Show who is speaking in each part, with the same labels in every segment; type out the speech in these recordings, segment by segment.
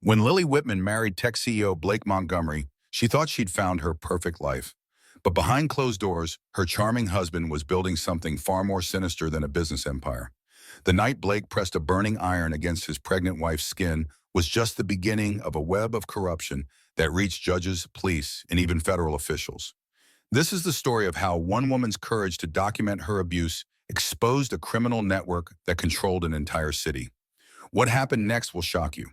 Speaker 1: When Lily Whitman married tech CEO Blake Montgomery, she thought she'd found her perfect life. But behind closed doors, her charming husband was building something far more sinister than a business empire. The night Blake pressed a burning iron against his pregnant wife's skin was just the beginning of a web of corruption that reached judges, police, and even federal officials. This is the story of how one woman's courage to document her abuse exposed a criminal network that controlled an entire city. What happened next will shock you.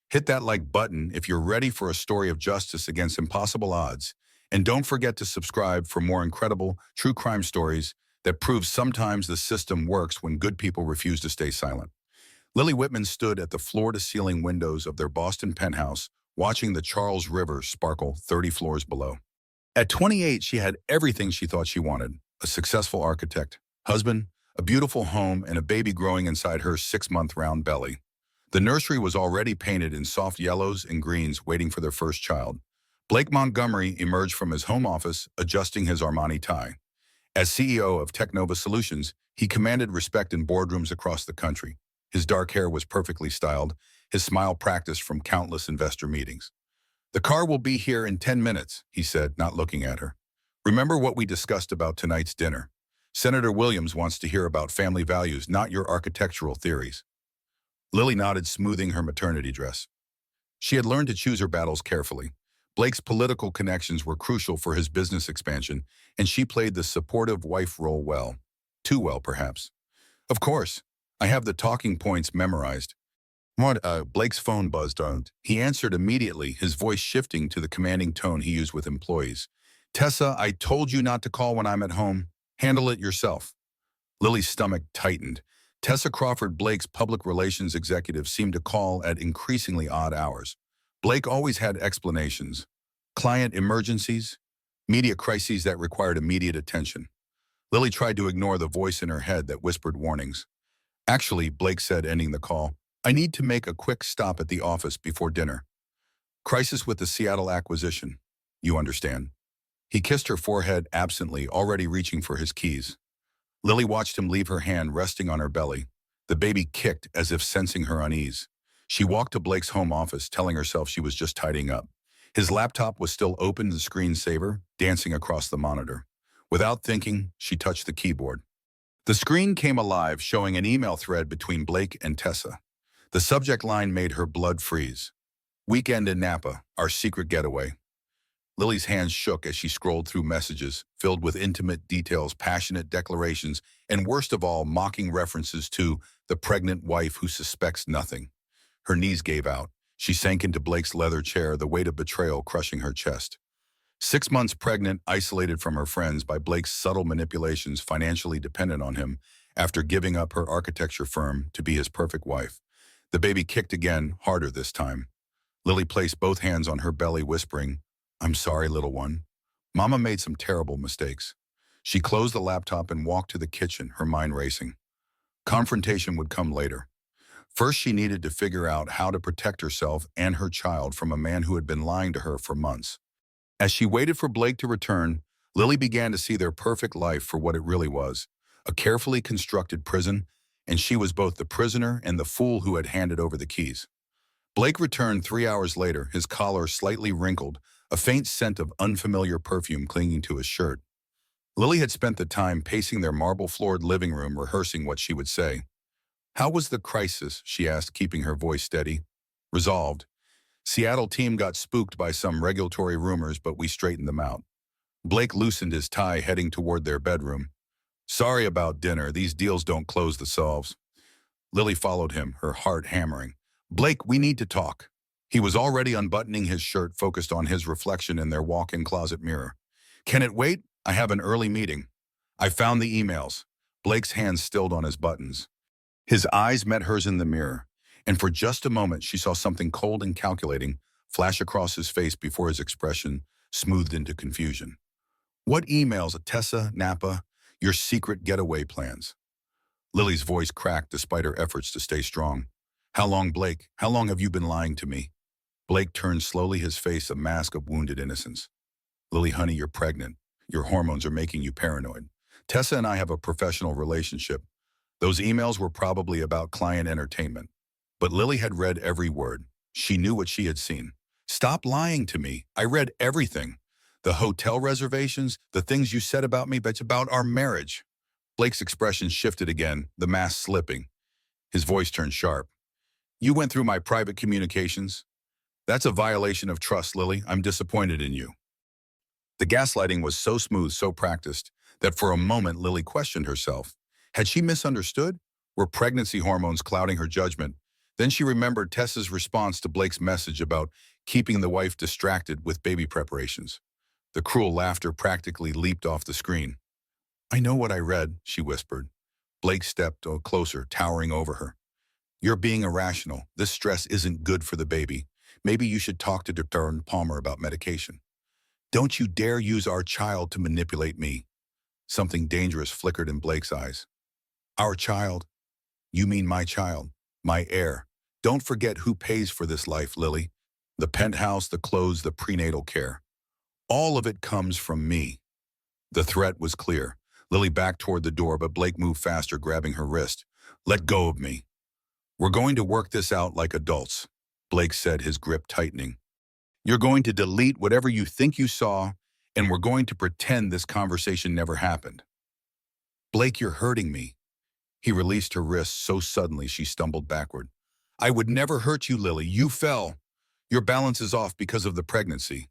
Speaker 1: Hit that like button if you're ready for a story of justice against impossible odds. And don't forget to subscribe for more incredible true crime stories that prove sometimes the system works when good people refuse to stay silent. Lily Whitman stood at the floor-to-ceiling windows of their Boston penthouse, watching the Charles River sparkle 30 floors below. At 28, she had everything she thought she wanted: a successful architect, husband, a beautiful home, and a baby growing inside her 6-month round belly. The nursery was already painted in soft yellows and greens, waiting for their first child. Blake Montgomery emerged from his home office, adjusting his Armani tie. As CEO of Technova Solutions, he commanded respect in boardrooms across the country. His dark hair was perfectly styled, his smile practiced from countless investor meetings. "The car will be here in 10 minutes, he said, not looking at her. "Remember what we discussed about tonight's dinner. Senator Williams wants to hear about family values, not your architectural theories." Lily nodded, smoothing her maternity dress. She had learned to choose her battles carefully. Blake's political connections were crucial for his business expansion, and she played the supportive wife role well. Too well, perhaps. "Of course. I have the talking points memorized." Blake's phone buzzed on. He answered immediately, his voice shifting to the commanding tone he used with employees. "Tessa, I told you not to call when I'm at home. Handle it yourself." Lily's stomach tightened. Tessa Crawford, Blake's public relations executive, seemed to call at increasingly odd hours. Blake always had explanations. Client emergencies, media crises that required immediate attention. Lily tried to ignore the voice in her head that whispered warnings. "Actually," Blake said, ending the call, "I need to make a quick stop at the office before dinner. Crisis with the Seattle acquisition. You understand." He kissed her forehead absently, already reaching for his keys. Lily watched him leave, her hand resting on her belly. The baby kicked as if sensing her unease. She walked to Blake's home office, telling herself she was just tidying up. His laptop was still open, the screensaver dancing across the monitor. Without thinking, she touched the keyboard. The screen came alive, showing an email thread between Blake and Tessa. The subject line made her blood freeze. "Weekend in Napa, our secret getaway." Lily's hands shook as she scrolled through messages, filled with intimate details, passionate declarations, and worst of all, mocking references to the pregnant wife who suspects nothing. Her knees gave out. She sank into Blake's leather chair, the weight of betrayal crushing her chest. 6 months pregnant, isolated from her friends by Blake's subtle manipulations, financially dependent on him, after giving up her architecture firm to be his perfect wife. The baby kicked again, harder this time. Lily placed both hands on her belly, whispering, "I'm sorry, little one. Mama made some terrible mistakes." She closed the laptop and walked to the kitchen, her mind racing. Confrontation would come later. First, she needed to figure out how to protect herself and her child from a man who had been lying to her for months. As she waited for Blake to return, Lily began to see their perfect life for what it really was: a carefully constructed prison, and she was both the prisoner and the fool who had handed over the keys. Blake returned 3 hours later, his collar slightly wrinkled, a faint scent of unfamiliar perfume clinging to his shirt. Lily had spent the time pacing their marble-floored living room, rehearsing what she would say. "How was the crisis?" she asked, keeping her voice steady. "Resolved. Seattle team got spooked by some regulatory rumors, but we straightened them out." Blake loosened his tie, heading toward their bedroom. "Sorry about dinner. These deals don't close themselves." Lily followed him, her heart hammering. "Blake, we need to talk." He was already unbuttoning his shirt, focused on his reflection in their walk-in closet mirror. "Can it wait? I have an early meeting." "I found the emails." Blake's hands stilled on his buttons. His eyes met hers in the mirror, and for just a moment she saw something cold and calculating flash across his face before his expression smoothed into confusion. "What emails, Tessa, Napa? Your secret getaway plans." Lily's voice cracked despite her efforts to stay strong. "How long, Blake? How long have you been lying to me?" Blake turned slowly, his face a mask of wounded innocence. "Lily, honey, you're pregnant. Your hormones are making you paranoid. Tessa and I have a professional relationship. Those emails were probably about client entertainment." But Lily had read every word. She knew what she had seen. Stop lying to me. I read everything. The hotel reservations, the things you said about me, but about our marriage. Blake's expression shifted again, the mask slipping. His voice turned sharp. You went through my private communications? That's a violation of trust, Lily. I'm disappointed in you. The gaslighting was so smooth, so practiced, that for a moment Lily questioned herself. Had she misunderstood? Were pregnancy hormones clouding her judgment? Then she remembered Tessa's response to Blake's message about keeping the wife distracted with baby preparations. The cruel laughter practically leaped off the screen. I know what I read, she whispered. Blake stepped closer, towering over her. You're being irrational. This stress isn't good for the baby. Maybe you should talk to Dr. Palmer about medication. Don't you dare use our child to manipulate me. Something dangerous flickered in Blake's eyes. Our child? You mean my child, my heir. Don't forget who pays for this life, Lily. The penthouse, the clothes, the prenatal care. All of it comes from me. The threat was clear. Lily backed toward the door, but Blake moved faster, grabbing her wrist. Let go of me. We're going to work this out like adults, Blake said, his grip tightening. You're going to delete whatever you think you saw, and we're going to pretend this conversation never happened. Blake, you're hurting me. He released her wrist so suddenly she stumbled backward. I would never hurt you, Lily. You fell. Your balance is off because of the pregnancy.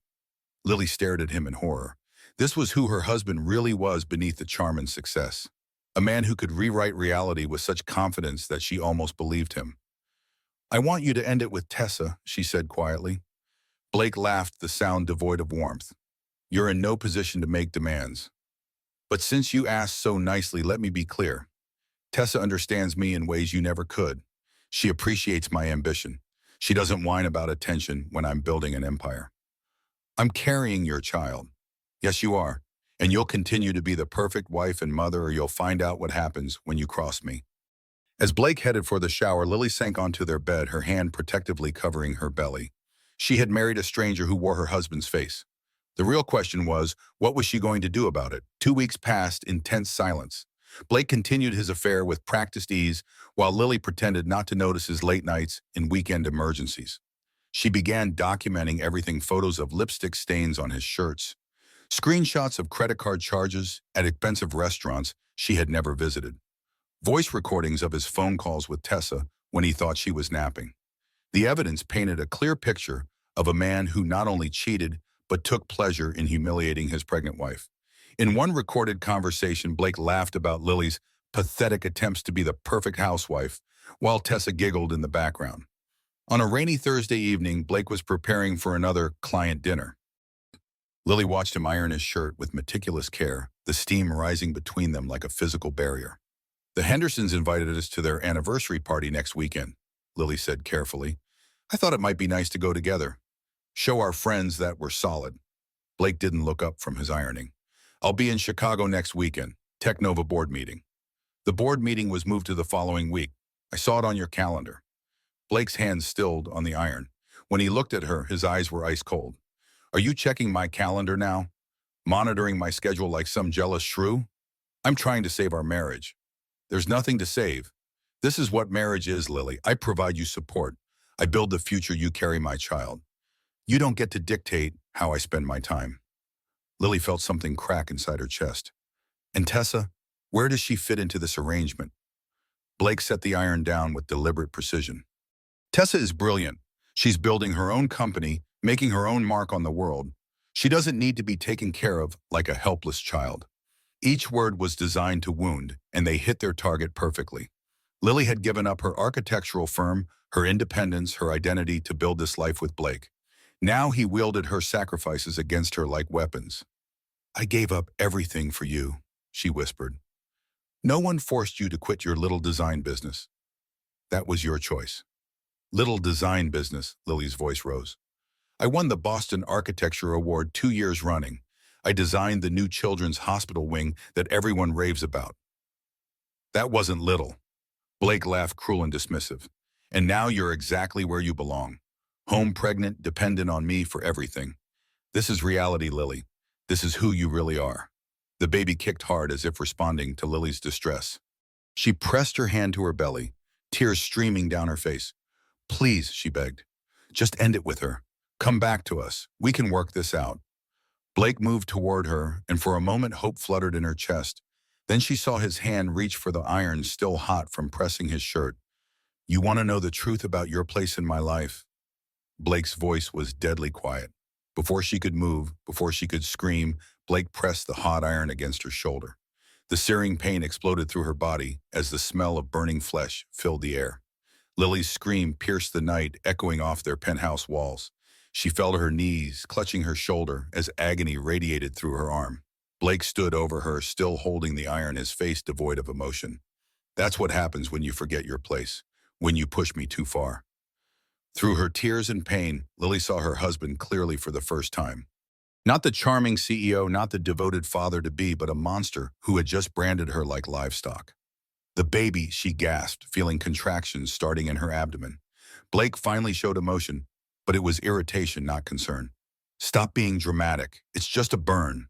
Speaker 1: Lily stared at him in horror. This was who her husband really was beneath the charm and success. A man who could rewrite reality with such confidence that she almost believed him. I want you to end it with Tessa, she said quietly. Blake laughed, the sound devoid of warmth. You're in no position to make demands. But since you asked so nicely, let me be clear. Tessa understands me in ways you never could. She appreciates my ambition. She doesn't whine about attention when I'm building an empire. I'm carrying your child. Yes, you are. And you'll continue to be the perfect wife and mother, or you'll find out what happens when you cross me. As Blake headed for the shower, Lily sank onto their bed, her hand protectively covering her belly. She had married a stranger who wore her husband's face. The real question was, what was she going to do about it? 2 weeks passed in tense silence. Blake continued his affair with practiced ease, while Lily pretended not to notice his late nights and weekend emergencies. She began documenting everything: photos of lipstick stains on his shirts, screenshots of credit card charges at expensive restaurants she had never visited, voice recordings of his phone calls with Tessa when he thought she was napping. The evidence painted a clear picture of a man who not only cheated, but took pleasure in humiliating his pregnant wife. In one recorded conversation, Blake laughed about Lily's pathetic attempts to be the perfect housewife, while Tessa giggled in the background. On a rainy Thursday evening, Blake was preparing for another client dinner. Lily watched him iron his shirt with meticulous care, the steam rising between them like a physical barrier. The Hendersons invited us to their anniversary party next weekend, Lily said carefully. I thought it might be nice to go together. Show our friends that we're solid. Blake didn't look up from his ironing. I'll be in Chicago next weekend, Technova board meeting. The board meeting was moved to the following week. I saw it on your calendar. Blake's hand stilled on the iron. When he looked at her, his eyes were ice cold. Are you checking my calendar now? Monitoring my schedule like some jealous shrew? I'm trying to save our marriage. There's nothing to save. This is what marriage is, Lily. I provide you support. I build the future, you carry my child. You don't get to dictate how I spend my time. Lily felt something crack inside her chest. And Tessa, where does she fit into this arrangement? Blake set the iron down with deliberate precision. Tessa is brilliant. She's building her own company, making her own mark on the world. She doesn't need to be taken care of like a helpless child. Each word was designed to wound, and they hit their target perfectly. Lily had given up her architectural firm, her independence, her identity to build this life with Blake. Now he wielded her sacrifices against her like weapons. I gave up everything for you, she whispered. No one forced you to quit your little design business. That was your choice. Little design business, Lily's voice rose. I won the Boston Architecture Award 2 years running. I designed the new children's hospital wing that everyone raves about. That wasn't little. Blake laughed, cruel and dismissive. And now you're exactly where you belong. Home pregnant, dependent on me for everything. This is reality, Lily. This is who you really are. The baby kicked hard as if responding to Lily's distress. She pressed her hand to her belly, tears streaming down her face. Please, she begged. Just end it with her. Come back to us. We can work this out. Blake moved toward her, and for a moment hope fluttered in her chest. Then she saw his hand reach for the iron still hot from pressing his shirt. You want to know the truth about your place in my life? Blake's voice was deadly quiet. Before she could move, before she could scream, Blake pressed the hot iron against her shoulder. The searing pain exploded through her body as the smell of burning flesh filled the air. Lily's scream pierced the night, echoing off their penthouse walls. She fell to her knees, clutching her shoulder as agony radiated through her arm. Blake stood over her, still holding the iron, his face devoid of emotion. That's what happens when you forget your place, when you push me too far. Through her tears and pain, Lily saw her husband clearly for the first time. Not the charming CEO, not the devoted father-to-be, but a monster who had just branded her like livestock. The baby, she gasped, feeling contractions starting in her abdomen. Blake finally showed emotion, but it was irritation, not concern. Stop being dramatic. It's just a burn.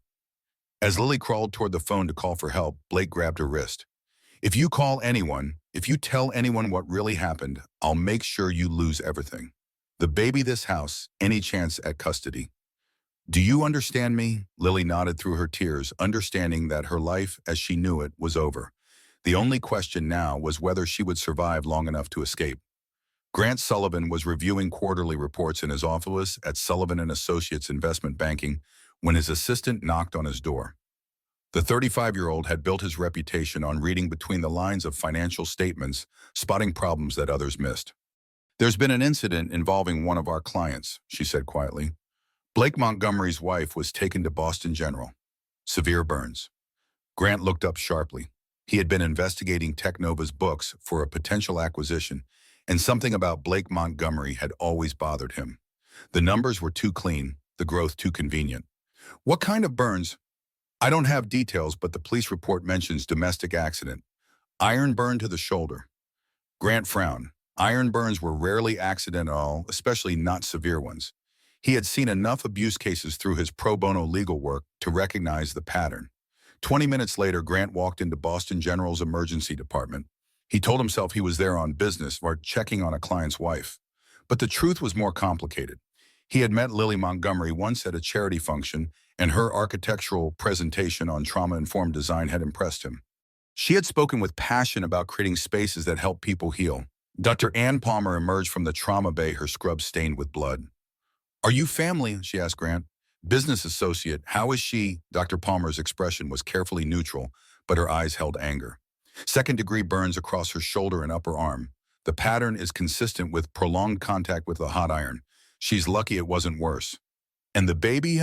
Speaker 1: As Lily crawled toward the phone to call for help, Blake grabbed her wrist. If you call anyone, if you tell anyone what really happened, I'll make sure you lose everything. The baby, this house, any chance at custody. Do you understand me? Lily nodded through her tears, understanding that her life, as she knew it, was over. The only question now was whether she would survive long enough to escape. Grant Sullivan was reviewing quarterly reports in his office at Sullivan & Associates Investment Banking when his assistant knocked on his door. The 35-year-old had built his reputation on reading between the lines of financial statements, spotting problems that others missed. There's been an incident involving one of our clients, she said quietly. Blake Montgomery's wife was taken to Boston General. Severe burns. Grant looked up sharply. He had been investigating Technova's books for a potential acquisition, and something about Blake Montgomery had always bothered him. The numbers were too clean, the growth too convenient. What kind of burns? I don't have details, but the police report mentions domestic accident. Iron burn to the shoulder. Grant frowned. Iron burns were rarely accidental, especially not severe ones. He had seen enough abuse cases through his pro bono legal work to recognize the pattern. 20 minutes later, Grant walked into Boston General's emergency department. He told himself he was there on business or checking on a client's wife. But the truth was more complicated. He had met Lily Montgomery once at a charity function, and her architectural presentation on trauma-informed design had impressed him. She had spoken with passion about creating spaces that help people heal. Dr. Ann Palmer emerged from the trauma bay, her scrub stained with blood. Are you family? She asked Grant. Business associate. How is she? Dr. Palmer's expression was carefully neutral, but her eyes held anger. Second-degree burns across her shoulder and upper arm. The pattern is consistent with prolonged contact with the hot iron. She's lucky it wasn't worse. And the baby?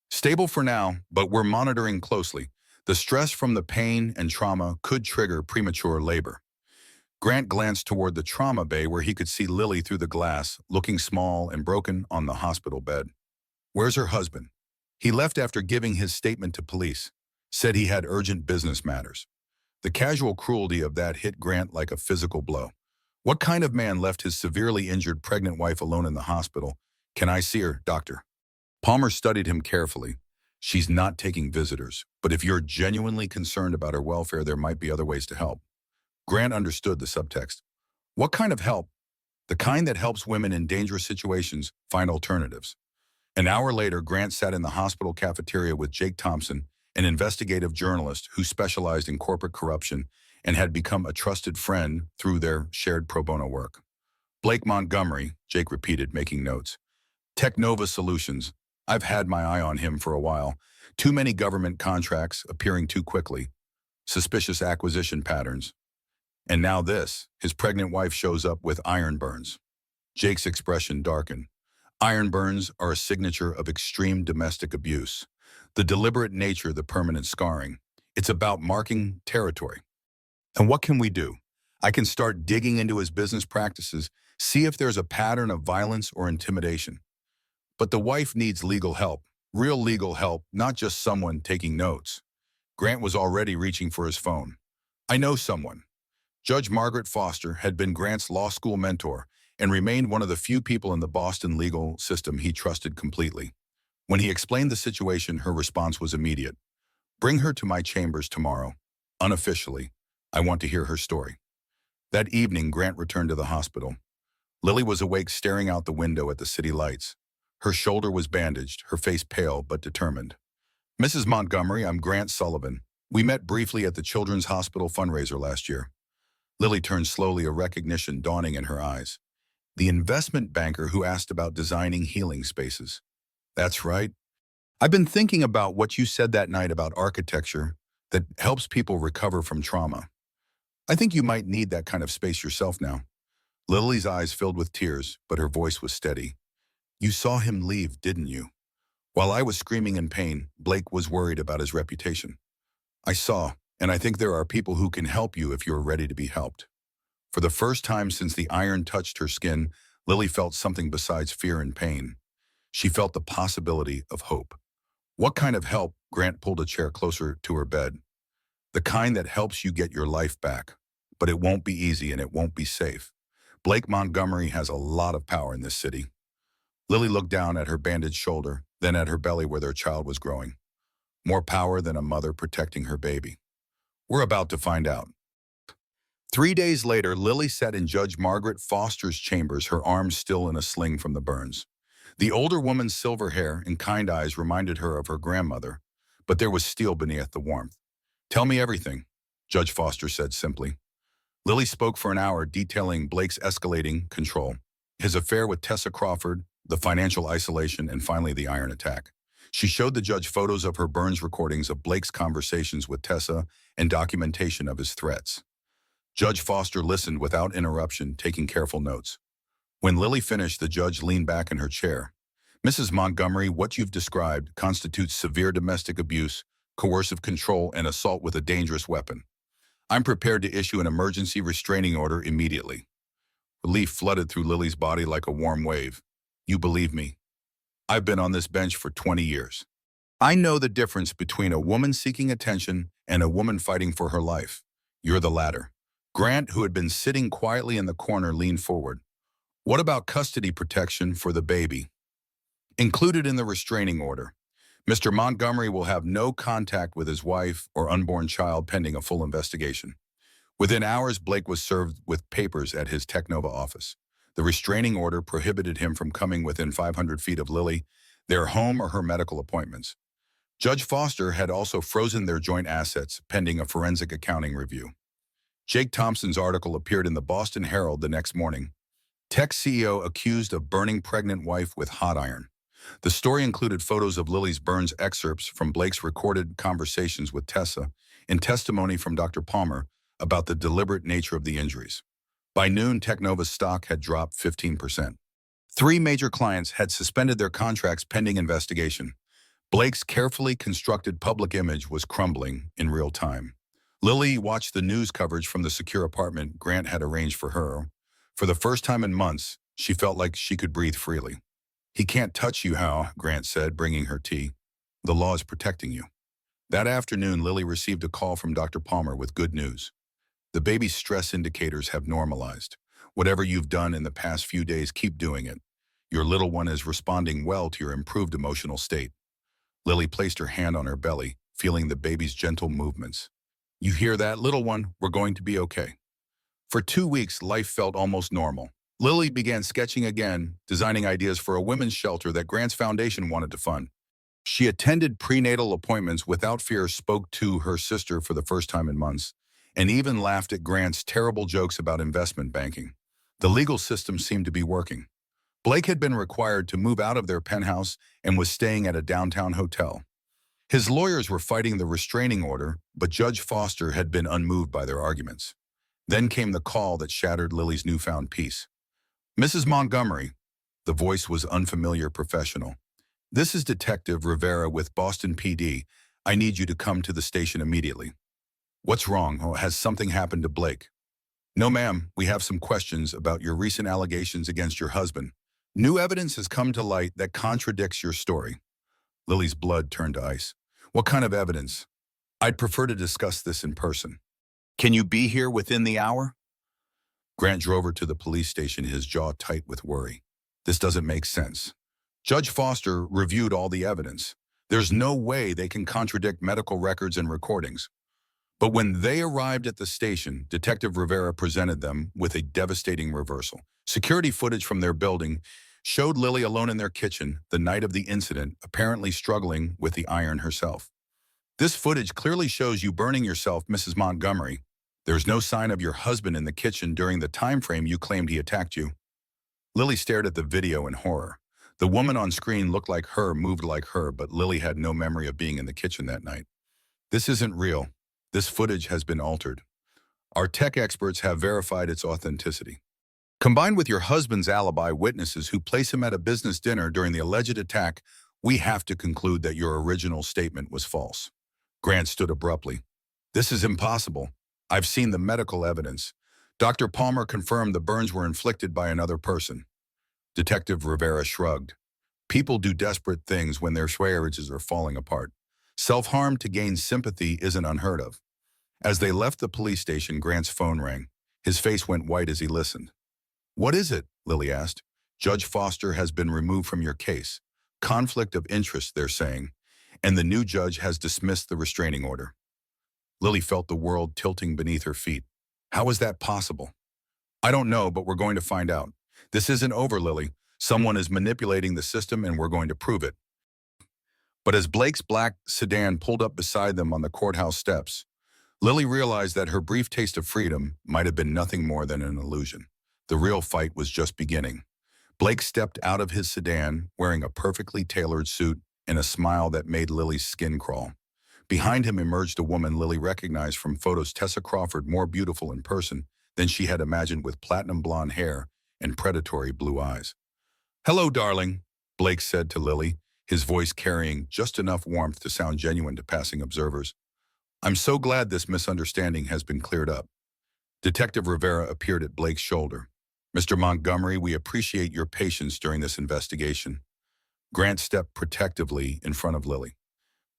Speaker 1: Stable for now, but we're monitoring closely. The stress from the pain and trauma could trigger premature labor. Grant glanced toward the trauma bay where he could see Lily through the glass, looking small and broken on the hospital bed. Where's her husband? He left after giving his statement to police. Said he had urgent business matters. The casual cruelty of that hit Grant like a physical blow. What kind of man left his severely injured pregnant wife alone in the hospital? Can I see her, doctor? Palmer studied him carefully. She's not taking visitors, but if you're genuinely concerned about her welfare, there might be other ways to help. Grant understood the subtext. What kind of help? The kind that helps women in dangerous situations find alternatives. An hour later, Grant sat in the hospital cafeteria with Jake Thompson, an investigative journalist who specialized in corporate corruption and had become a trusted friend through their shared pro bono work. Blake Montgomery, Jake repeated, making notes. Technova Solutions. I've had my eye on him for a while. Too many government contracts appearing too quickly. Suspicious acquisition patterns. And now this, his pregnant wife shows up with iron burns. Jake's expression darkened. Iron burns are a signature of extreme domestic abuse. The deliberate nature, the permanent scarring. It's about marking territory. And what can we do? I can start digging into his business practices, see if there's a pattern of violence or intimidation. But the wife needs legal help, real legal help, not just someone taking notes. Grant was already reaching for his phone. I know someone. Judge Margaret Foster had been Grant's law school mentor and remained one of the few people in the Boston legal system he trusted completely. When he explained the situation, her response was immediate. Bring her to my chambers tomorrow. Unofficially, I want to hear her story. That evening, Grant returned to the hospital. Lily was awake staring out the window at the city lights. Her shoulder was bandaged, her face pale but determined. "Mrs. Montgomery, I'm Grant Sullivan. We met briefly at the Children's Hospital fundraiser last year." Lily turned slowly, a recognition dawning in her eyes. "The investment banker who asked about designing healing spaces." "That's right. I've been thinking about what you said that night about architecture that helps people recover from trauma. I think you might need that kind of space yourself now." Lily's eyes filled with tears, but her voice was steady. "You saw him leave, didn't you? While I was screaming in pain, Blake was worried about his reputation. I saw, and I think there are people who can help you if you're ready to be helped." For the first time since the iron touched her skin, Lily felt something besides fear and pain. She felt the possibility of hope. "What kind of help?" Grant pulled a chair closer to her bed. "The kind that helps you get your life back. But it won't be easy and it won't be safe. Blake Montgomery has a lot of power in this city." Lily looked down at her bandaged shoulder, then at her belly where their child was growing. "More power than a mother protecting her baby." "We're about to find out." 3 days later, Lily sat in Judge Margaret Foster's chambers, her arms still in a sling from the burns. The older woman's silver hair and kind eyes reminded her of her grandmother, but there was steel beneath the warmth. "Tell me everything," Judge Foster said simply. Lily spoke for an hour, detailing Blake's escalating control, his affair with Tessa Crawford, the financial isolation, and finally the iron attack. She showed the judge photos of her burns recordings of Blake's conversations with Tessa and documentation of his threats. Judge Foster listened without interruption, taking careful notes. When Lily finished, the judge leaned back in her chair. "Mrs. Montgomery, what you've described constitutes severe domestic abuse, coercive control, and assault with a dangerous weapon. I'm prepared to issue an emergency restraining order immediately." Relief flooded through Lily's body like a warm wave. "You believe me? I've been on this bench for 20 years. I know the difference between a woman seeking attention and a woman fighting for her life. You're the latter." Grant, who had been sitting quietly in the corner, leaned forward. "What about custody protection for the baby?" "Included in the restraining order. Mr. Montgomery will have no contact with his wife or unborn child pending a full investigation." Within hours, Blake was served with papers at his Technova office. The restraining order prohibited him from coming within 500 feet of Lily, their home, or her medical appointments. Judge Foster had also frozen their joint assets pending a forensic accounting review. Jake Thompson's article appeared in the Boston Herald the next morning. Tech CEO accused of burning pregnant wife with hot iron. The story included photos of Lily's burns, excerpts from Blake's recorded conversations with Tessa, and testimony from Dr. Palmer about the deliberate nature of the injuries. By noon, Technova's stock had dropped 15%. 3 major clients had suspended their contracts pending investigation. Blake's carefully constructed public image was crumbling in real time. Lily watched the news coverage from the secure apartment Grant had arranged for her. For the first time in months, she felt like she could breathe freely. "He can't touch you, Hal," Grant said, bringing her tea. "The law is protecting you." That afternoon, Lily received a call from Dr. Palmer with good news. "The baby's stress indicators have normalized. Whatever you've done in the past few days, keep doing it. Your little one is responding well to your improved emotional state." Lily placed her hand on her belly, feeling the baby's gentle movements. "You hear that, little one? We're going to be okay." For 2 weeks, life felt almost normal. Lily began sketching again, designing ideas for a women's shelter that Grant's foundation wanted to fund. She attended prenatal appointments without fear, spoke to her sister for the first time in months, and even laughed at Grant's terrible jokes about investment banking. The legal system seemed to be working. Blake had been required to move out of their penthouse and was staying at a downtown hotel. His lawyers were fighting the restraining order, but Judge Foster had been unmoved by their arguments. Then came the call that shattered Lily's newfound peace. "Mrs. Montgomery." The voice was unfamiliar, professional. "This is Detective Rivera with Boston PD. I need you to come to the station immediately." "What's wrong? Oh, has something happened to Blake?" "No, ma'am. We have some questions about your recent allegations against your husband. New evidence has come to light that contradicts your story." Lily's blood turned to ice. "What kind of evidence?" "I'd prefer to discuss this in person." "Can you be here within the hour?" Grant drove her to the police station, his jaw tight with worry. "This doesn't make sense. Judge Foster reviewed all the evidence. There's no way they can contradict medical records and recordings." But when they arrived at the station, Detective Rivera presented them with a devastating reversal. Security footage from their building showed Lily alone in their kitchen the night of the incident, apparently struggling with the iron herself. This footage clearly shows you burning yourself, Mrs. Montgomery. There's no sign of your husband in the kitchen during the time frame you claimed he attacked you. Lily stared at the video in horror. The woman on screen looked like her, moved like her, but Lily had no memory of being in the kitchen that night. This isn't real. This footage has been altered. Our tech experts have verified its authenticity. Combined with your husband's alibi witnesses who place him at a business dinner during the alleged attack, we have to conclude that your original statement was false. Grant stood abruptly. This is impossible. I've seen the medical evidence. Dr. Palmer confirmed the burns were inflicted by another person. Detective Rivera shrugged. People do desperate things when their marriages are falling apart. Self-harm to gain sympathy isn't unheard of. As they left the police station, Grant's phone rang. His face went white as he listened. What is it? Lily asked. Judge Foster has been removed from your case. Conflict of interest, they're saying. And the new judge has dismissed the restraining order. Lily felt the world tilting beneath her feet. How is that possible? I don't know, but we're going to find out. This isn't over, Lily. Someone is manipulating the system and we're going to prove it. But as Blake's black sedan pulled up beside them on the courthouse steps, Lily realized that her brief taste of freedom might have been nothing more than an illusion. The real fight was just beginning. Blake stepped out of his sedan wearing a perfectly tailored suit and a smile that made Lily's skin crawl. Behind him emerged a woman Lily recognized from photos, Tessa Crawford, more beautiful in person than she had imagined, with platinum blonde hair and predatory blue eyes. Hello, darling, Blake said to Lily, his voice carrying just enough warmth to sound genuine to passing observers. I'm so glad this misunderstanding has been cleared up. Detective Rivera appeared at Blake's shoulder. Mr. Montgomery, we appreciate your patience during this investigation. Grant stepped protectively in front of Lily.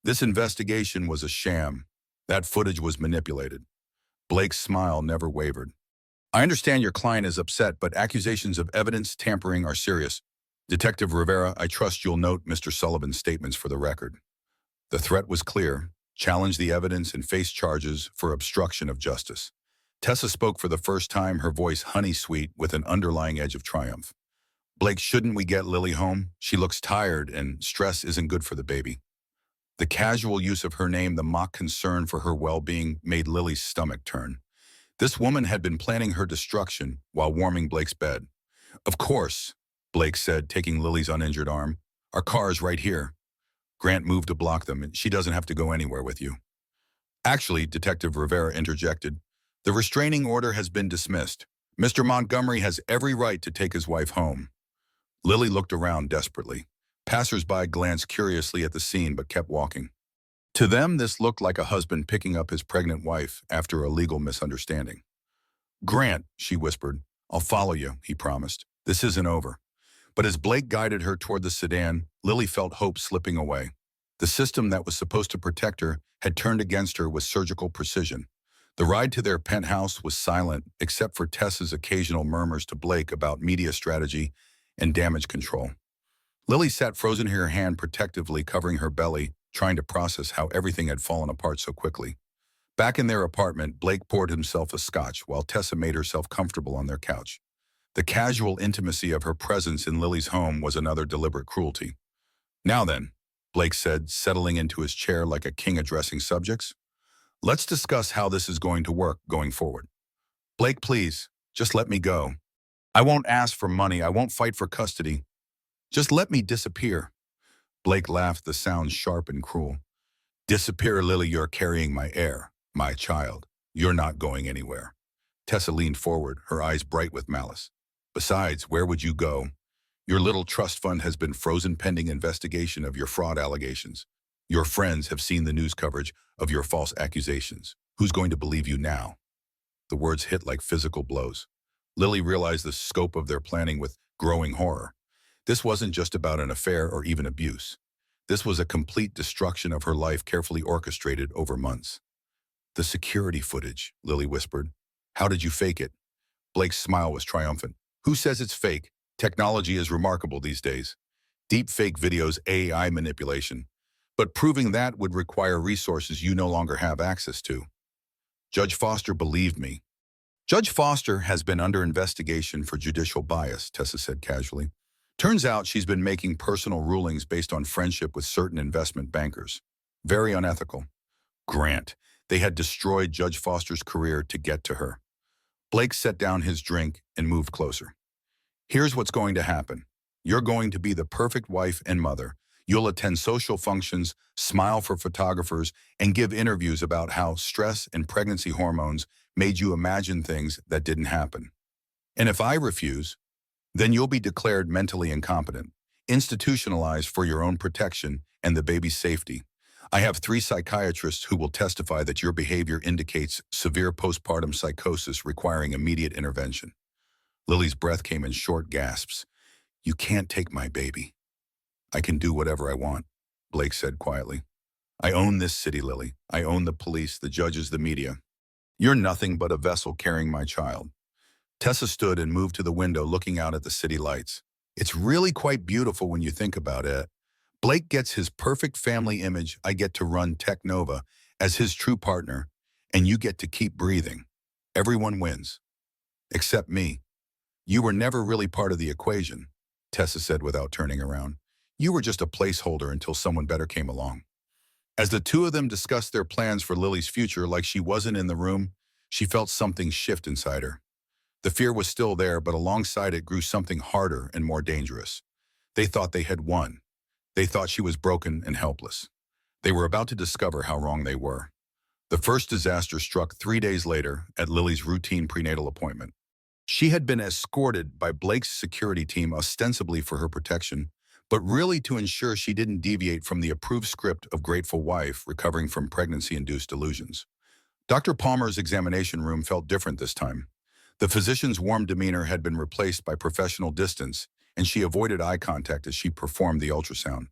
Speaker 1: This investigation was a sham. That footage was manipulated. Blake's smile never wavered. I understand your client is upset, but accusations of evidence tampering are serious. Detective Rivera, I trust you'll note Mr. Sullivan's statements for the record. The threat was clear. Challenge the evidence and face charges for obstruction of justice. Tessa spoke for the first time, her voice honey-sweet with an underlying edge of triumph. Blake, shouldn't we get Lily home? She looks tired and stress isn't good for the baby. The casual use of her name, the mock concern for her well-being, made Lily's stomach turn. This woman had been planning her destruction while warming Blake's bed. Of course, Blake said, taking Lily's uninjured arm. Our car is right here. Grant moved to block them, and she doesn't have to go anywhere with you. Actually, Detective Rivera interjected, the restraining order has been dismissed. Mr. Montgomery has every right to take his wife home. Lily looked around desperately. Passers-by glanced curiously at the scene but kept walking. To them, this looked like a husband picking up his pregnant wife after a legal misunderstanding. Grant, she whispered. I'll follow you, he promised. This isn't over. But as Blake guided her toward the sedan, Lily felt hope slipping away. The system that was supposed to protect her had turned against her with surgical precision. The ride to their penthouse was silent, except for Tessa's occasional murmurs to Blake about media strategy and damage control. Lily sat frozen, her hand protectively covering her belly, trying to process how everything had fallen apart so quickly. Back in their apartment, Blake poured himself a scotch while Tessa made herself comfortable on their couch. The casual intimacy of her presence in Lily's home was another deliberate cruelty. Now then, Blake said, settling into his chair like a king addressing subjects. Let's discuss how this is going to work going forward. Blake, please, just let me go. I won't ask for money. I won't fight for custody. Just let me disappear. Blake laughed, the sound sharp and cruel. Disappear, Lily, you're carrying my heir, my child. You're not going anywhere. Tessa leaned forward, her eyes bright with malice. Besides, where would you go? Your little trust fund has been frozen pending investigation of your fraud allegations. Your friends have seen the news coverage of your false accusations. Who's going to believe you now? The words hit like physical blows. Lily realized the scope of their planning with growing horror. This wasn't just about an affair or even abuse. This was a complete destruction of her life, carefully orchestrated over months. The security footage, Lily whispered. How did you fake it? Blake's smile was triumphant. Who says it's fake? Technology is remarkable these days. Deep fake videos, AI manipulation. But proving that would require resources you no longer have access to. Judge Foster believed me. Judge Foster has been under investigation for judicial bias, Tessa said casually. Turns out she's been making personal rulings based on friendship with certain investment bankers. Very unethical. Grant. They had destroyed Judge Foster's career to get to her. Blake set down his drink and moved closer. Here's what's going to happen. You're going to be the perfect wife and mother. You'll attend social functions, smile for photographers, and give interviews about how stress and pregnancy hormones made you imagine things that didn't happen. And if I refuse, then you'll be declared mentally incompetent, institutionalized for your own protection and the baby's safety. I have 3 psychiatrists who will testify that your behavior indicates severe postpartum psychosis requiring immediate intervention. Lily's breath came in short gasps. You can't take my baby. I can do whatever I want, Blake said quietly. I own this city, Lily. I own the police, the judges, the media. You're nothing but a vessel carrying my child. Tessa stood and moved to the window looking out at the city lights. It's really quite beautiful when you think about it. Blake gets his perfect family image. I get to run Tech Nova as his true partner, and you get to keep breathing. Everyone wins. Except me. You were never really part of the equation, Tessa said without turning around. You were just a placeholder until someone better came along. As the two of them discussed their plans for Lily's future like she wasn't in the room, she felt something shift inside her. The fear was still there, but alongside it grew something harder and more dangerous. They thought they had won. They thought she was broken and helpless. They were about to discover how wrong they were. The first disaster struck 3 days later at Lily's routine prenatal appointment. She had been escorted by Blake's security team ostensibly for her protection, but really to ensure she didn't deviate from the approved script of grateful wife recovering from pregnancy-induced delusions. Dr. Palmer's examination room felt different this time. The physician's warm demeanor had been replaced by professional distance, and she avoided eye contact as she performed the ultrasound.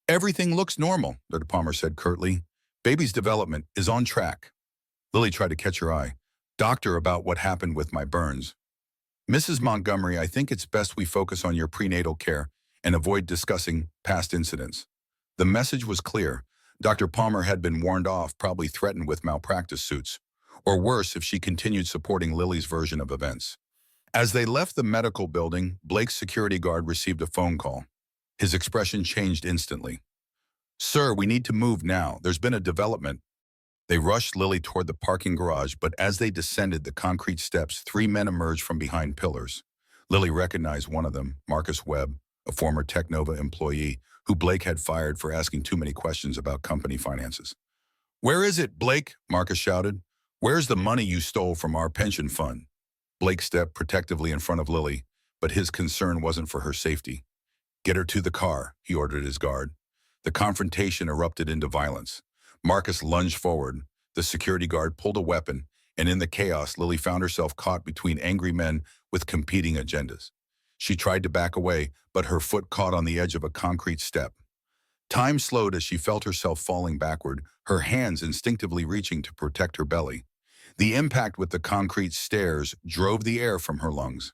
Speaker 1: Everything looks normal, Dr. Palmer said curtly. Baby's development is on track. Lily tried to catch her eye. Doctor, about what happened with my burns. Mrs. Montgomery, I think it's best we focus on your prenatal care and avoid discussing past incidents. The message was clear. Dr. Palmer had been warned off, probably threatened with malpractice suits, or worse if she continued supporting Lily's version of events. As they left the medical building, Blake's security guard received a phone call. His expression changed instantly. Sir, we need to move now. There's been a development. They rushed Lily toward the parking garage, but as they descended the concrete steps, 3 men emerged from behind pillars. Lily recognized one of them, Marcus Webb, a former Tech Nova employee who Blake had fired for asking too many questions about company finances. Where is it, Blake? Marcus shouted. Where's the money you stole from our pension fund? Blake stepped protectively in front of Lily, but his concern wasn't for her safety. Get her to the car, he ordered his guard. The confrontation erupted into violence. Marcus lunged forward. The security guard pulled a weapon, and in the chaos, Lily found herself caught between angry men with competing agendas. She tried to back away, but her foot caught on the edge of a concrete step. Time slowed as she felt herself falling backward, her hands instinctively reaching to protect her belly. The impact with the concrete stairs drove the air from her lungs.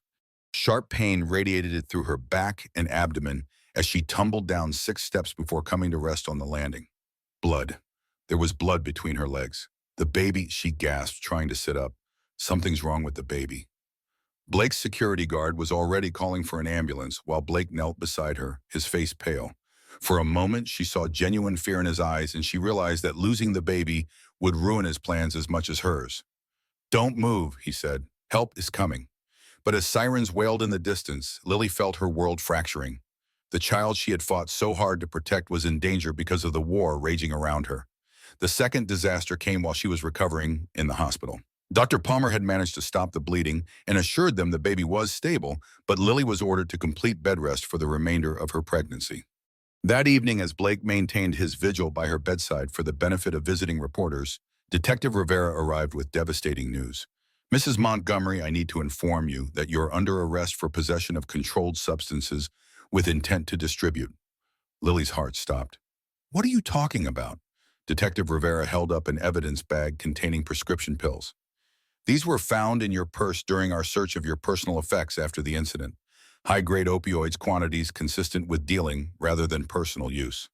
Speaker 1: Sharp pain radiated through her back and abdomen as she tumbled down 6 steps before coming to rest on the landing. Blood. There was blood between her legs. The baby, she gasped, trying to sit up. Something's wrong with the baby. Blake's security guard was already calling for an ambulance while Blake knelt beside her, his face pale. For a moment, she saw genuine fear in his eyes, and she realized that losing the baby would ruin his plans as much as hers. Don't move, he said. Help is coming. But as sirens wailed in the distance, Lily felt her world fracturing. The child she had fought so hard to protect was in danger because of the war raging around her. The second disaster came while she was recovering in the hospital. Dr. Palmer had managed to stop the bleeding and assured them the baby was stable, but Lily was ordered to complete bed rest for the remainder of her pregnancy. That evening, as Blake maintained his vigil by her bedside for the benefit of visiting reporters, Detective Rivera arrived with devastating news. Mrs. Montgomery, I need to inform you that you're under arrest for possession of controlled substances with intent to distribute. Lily's heart stopped. What are you talking about? Detective Rivera held up an evidence bag containing prescription pills. These were found in your purse during our search of your personal effects after the incident. High-grade opioids quantities consistent with dealing rather than personal use.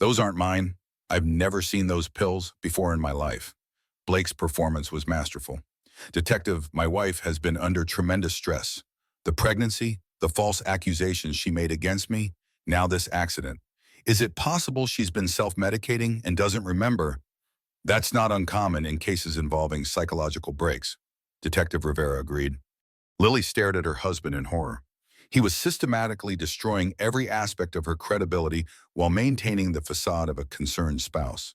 Speaker 1: Those aren't mine. I've never seen those pills before in my life. Blake's performance was masterful. Detective, my wife has been under tremendous stress. The pregnancy, the false accusations she made against me, now this accident. Is it possible she's been self-medicating and doesn't remember? That's not uncommon in cases involving psychological breaks, Detective Rivera agreed. Lily stared at her husband in horror. He was systematically destroying every aspect of her credibility while maintaining the facade of a concerned spouse.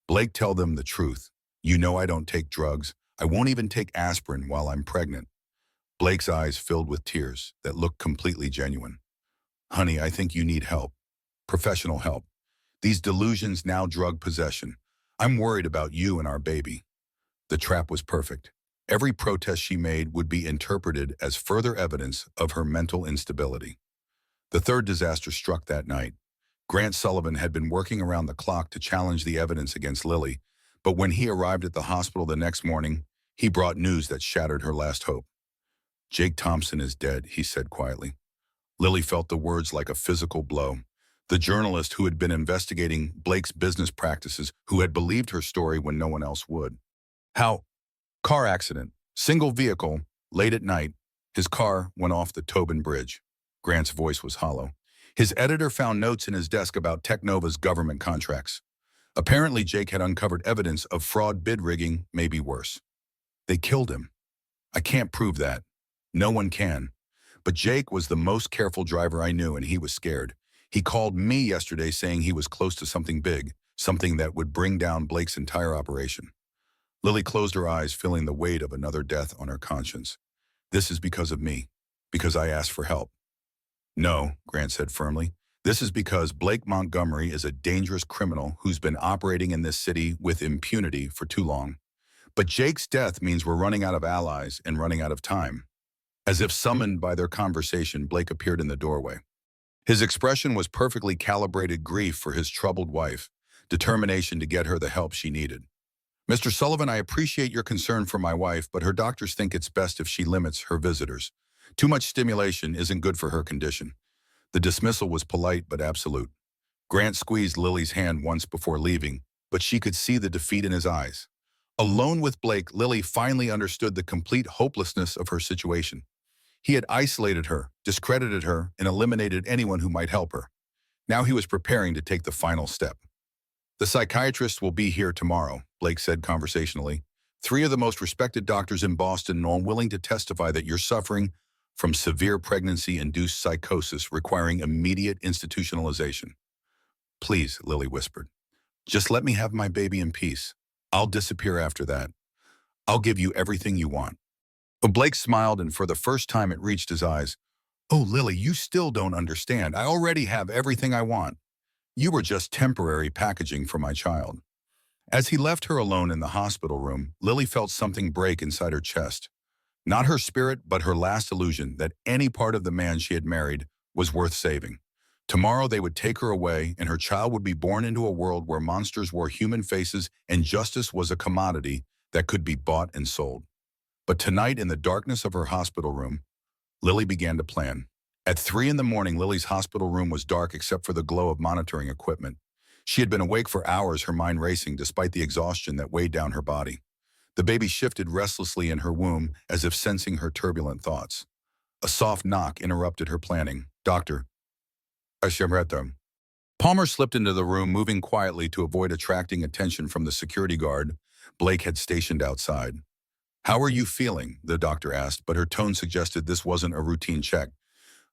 Speaker 1: Blake, tell them the truth. You know I don't take drugs. I won't even take aspirin while I'm pregnant. Blake's eyes filled with tears that looked completely genuine. Honey, I think you need help. Professional help. These delusions now drug possession. I'm worried about you and our baby. The trap was perfect. Every protest she made would be interpreted as further evidence of her mental instability. The third disaster struck that night. Grant Sullivan had been working around the clock to challenge the evidence against Lily, but when he arrived at the hospital the next morning, he brought news that shattered her last hope. Jake Thompson is dead, he said quietly. Lily felt the words like a physical blow. The journalist who had been investigating Blake's business practices, who had believed her story when no one else would. How? Car accident. Single vehicle. Late at night. His car went off the Tobin Bridge. Grant's voice was hollow. His editor found notes in his desk about Technova's government contracts. Apparently, Jake had uncovered evidence of fraud, bid rigging, maybe worse. They killed him. I can't prove that. No one can. But Jake was the most careful driver I knew, and he was scared. He called me yesterday saying he was close to something big, something that would bring down Blake's entire operation. Lily closed her eyes, feeling the weight of another death on her conscience. This is because of me, because I asked for help. No, Grant said firmly. This is because Blake Montgomery is a dangerous criminal who's been operating in this city with impunity for too long. But Jake's death means we're running out of allies and running out of time. As if summoned by their conversation, Blake appeared in the doorway. His expression was perfectly calibrated grief for his troubled wife, determination to get her the help she needed. Mr. Sullivan, I appreciate your concern for my wife, but her doctors think it's best if she limits her visitors. Too much stimulation isn't good for her condition. The dismissal was polite but absolute. Grant squeezed Lily's hand once before leaving, but she could see the defeat in his eyes. Alone with Blake, Lily finally understood the complete hopelessness of her situation. He had isolated her, discredited her, and eliminated anyone who might help her. Now he was preparing to take the final step. The psychiatrist will be here tomorrow, Blake said conversationally. 3 of the most respected doctors in Boston are willing to testify that you're suffering from severe pregnancy-induced psychosis requiring immediate institutionalization. Please, Lily whispered. Just let me have my baby in peace. I'll disappear after that. I'll give you everything you want. But Blake smiled, and for the first time it reached his eyes. Oh, Lily, you still don't understand. I already have everything I want. You were just temporary packaging for my child. As he left her alone in the hospital room, Lily felt something break inside her chest. Not her spirit, but her last illusion that any part of the man she had married was worth saving. Tomorrow they would take her away, and her child would be born into a world where monsters wore human faces and justice was a commodity that could be bought and sold. But tonight, in the darkness of her hospital room, Lily began to plan. At 3 in the morning, Lily's hospital room was dark except for the glow of monitoring equipment. She had been awake for hours, her mind racing despite the exhaustion that weighed down her body. The baby shifted restlessly in her womb as if sensing her turbulent thoughts. A soft knock interrupted her planning. Doctor. Palmer slipped into the room, moving quietly to avoid attracting attention from the security guard Blake had stationed outside. How are you feeling? The doctor asked, but her tone suggested this wasn't a routine check.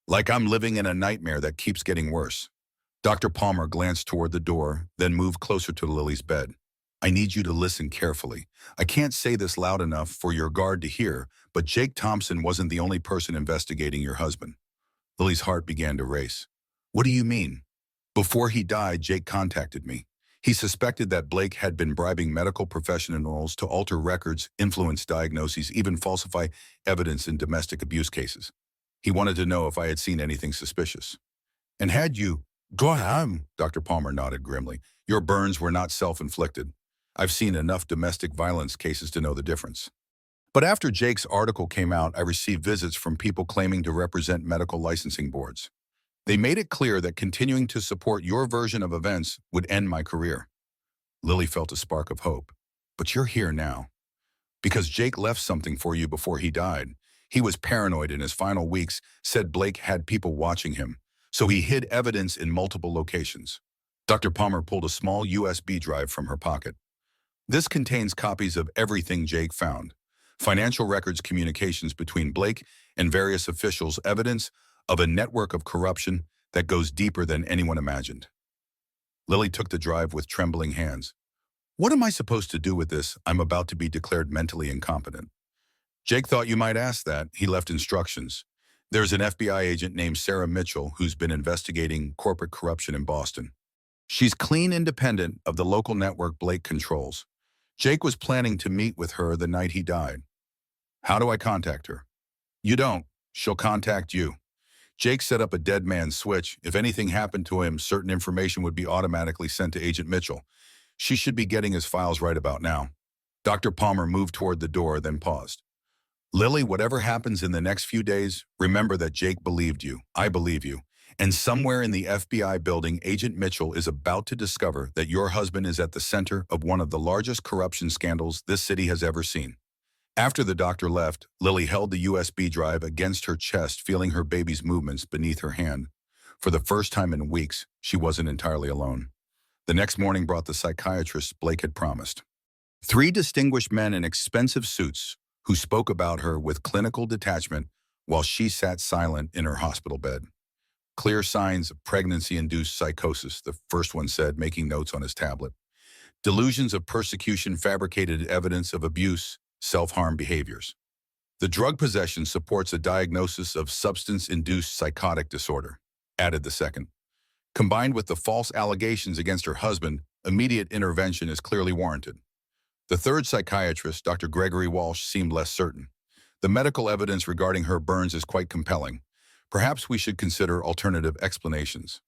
Speaker 1: Like I'm living in a nightmare that keeps getting worse. Dr. Palmer glanced toward the door, then moved closer to Lily's bed. I need you to listen carefully. I can't say this loud enough for your guard to hear, but Jake Thompson wasn't the only person investigating your husband. Lily's heart began to race. What do you mean? Before he died, Jake contacted me. He suspected that Blake had been bribing medical professionals to alter records, influence diagnoses, even falsify evidence in domestic abuse cases. He wanted to know if I had seen anything suspicious. And had you? Go on, Dr. Palmer nodded grimly. Your burns were not self-inflicted. I've seen enough domestic violence cases to know the difference. But after Jake's article came out, I received visits from people claiming to represent medical licensing boards. They made it clear that continuing to support your version of events would end my career. Lily felt a spark of hope. but you're here now. Because Jake left something for you before he died. He was paranoid in his final weeks, said Blake had people watching him, so he hid evidence in multiple locations. Dr. Palmer pulled a small USB drive from her pocket. This contains copies of everything Jake found. Financial records, communications between Blake and various officials, evidence of a network of corruption that goes deeper than anyone imagined. Lily took the drive with trembling hands. What am I supposed to do with this? I'm about to be declared mentally incompetent. Jake thought you might ask that. He left instructions. There's an FBI agent named Sarah Mitchell who's been investigating corporate corruption in Boston. She's clean independent of the local network Blake controls. Jake was planning to meet with her the night he died. How do I contact her? You don't. She'll contact you. Jake set up a dead man switch. If anything happened to him, certain information would be automatically sent to Agent Mitchell. She should be getting his files right about now. Dr. Palmer moved toward the door, then paused. Lily, whatever happens in the next few days, remember that Jake believed you. I believe you. And somewhere in the FBI building, Agent Mitchell is about to discover that your husband is at the center of one of the largest corruption scandals this city has ever seen. After the doctor left, Lily held the USB drive against her chest, feeling her baby's movements beneath her hand. For the first time in weeks, she wasn't entirely alone. The next morning brought the psychiatrist Blake had promised. 3 distinguished men in expensive suits who spoke about her with clinical detachment while she sat silent in her hospital bed. Clear signs of pregnancy-induced psychosis, the first one said, making notes on his tablet. Delusions of persecution, fabricated evidence of abuse, self-harm behaviors. The drug possession supports a diagnosis of substance-induced psychotic disorder, added the second. Combined with the false allegations against her husband, immediate intervention is clearly warranted. The third psychiatrist, Dr. Gregory Walsh, seemed less certain. The medical evidence regarding her burns is quite compelling. Perhaps we should consider alternative explanations.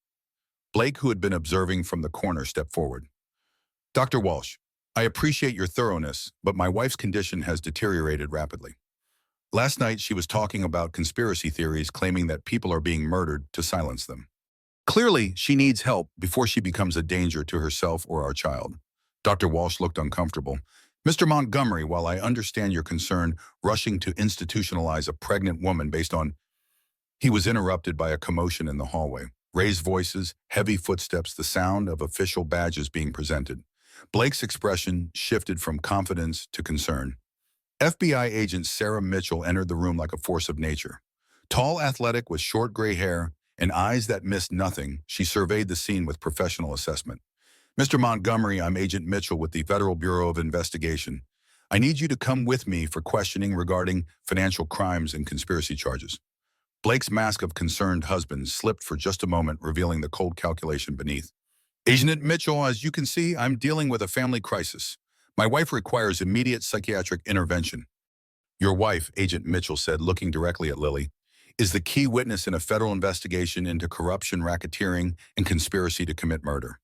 Speaker 1: Blake, who had been observing from the corner, stepped forward. Dr. Walsh, I appreciate your thoroughness, but my wife's condition has deteriorated rapidly. Last night, she was talking about conspiracy theories claiming that people are being murdered to silence them. Clearly, she needs help before she becomes a danger to herself or our child. Dr. Walsh looked uncomfortable. Mr. Montgomery, while I understand your concern, rushing to institutionalize a pregnant woman based on... He was interrupted by a commotion in the hallway. Raised voices, heavy footsteps, the sound of official badges being presented. Blake's expression shifted from confidence to concern. FBI agent Sarah Mitchell entered the room like a force of nature. Tall, athletic, with short gray hair and eyes that missed nothing, she surveyed the scene with professional assessment. Mr. Montgomery, I'm Agent Mitchell with the Federal Bureau of Investigation. I need you to come with me for questioning regarding financial crimes and conspiracy charges. Blake's mask of concerned husband slipped for just a moment, revealing the cold calculation beneath. Agent Mitchell, as you can see, I'm dealing with a family crisis. My wife requires immediate psychiatric intervention. Your wife, Agent Mitchell said, looking directly at Lily, is the key witness in a federal investigation into corruption, racketeering, and conspiracy to commit murder.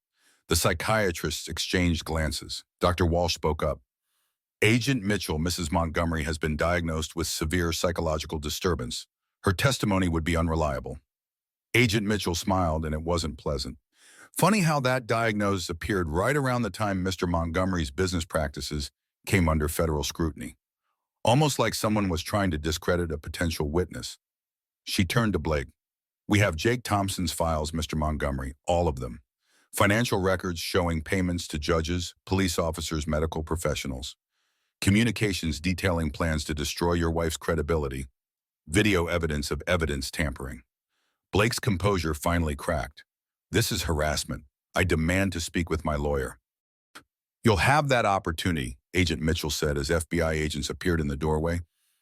Speaker 1: The psychiatrists exchanged glances. Dr. Walsh spoke up. Agent Mitchell, Mrs. Montgomery, has been diagnosed with severe psychological disturbance. Her testimony would be unreliable. Agent Mitchell smiled, and it wasn't pleasant. Funny how that diagnosis appeared right around the time Mr. Montgomery's business practices came under federal scrutiny. Almost like someone was trying to discredit a potential witness. She turned to Blake. We have Jake Thompson's files, Mr. Montgomery, all of them. Financial records showing payments to judges, police officers, medical professionals. Communications detailing plans to destroy your wife's credibility. Video evidence of evidence tampering. Blake's composure finally cracked. This is harassment. I demand to speak with my lawyer. You'll have that opportunity, Agent Mitchell said as FBI agents appeared in the doorway.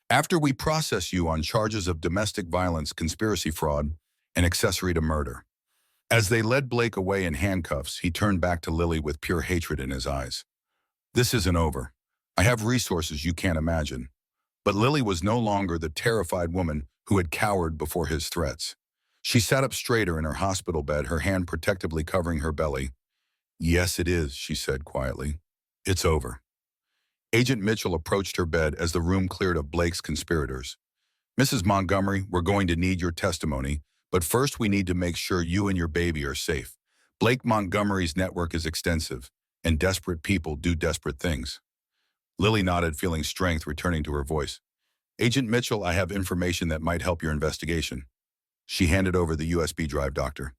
Speaker 1: After we process you on charges of domestic violence, conspiracy fraud, and accessory to murder. As they led Blake away in handcuffs, he turned back to Lily with pure hatred in his eyes. This isn't over. I have resources you can't imagine. But Lily was no longer the terrified woman who had cowered before his threats. She sat up straighter in her hospital bed, her hand protectively covering her belly. Yes, it is, she said quietly. It's over. Agent Mitchell approached her bed as the room cleared of Blake's conspirators. Mrs. Montgomery, we're going to need your testimony, but first we need to make sure you and your baby are safe. Blake Montgomery's network is extensive, and desperate people do desperate things. Lily nodded, feeling strength returning to her voice. Agent Mitchell, I have information that might help your investigation. She handed over the USB drive Dr.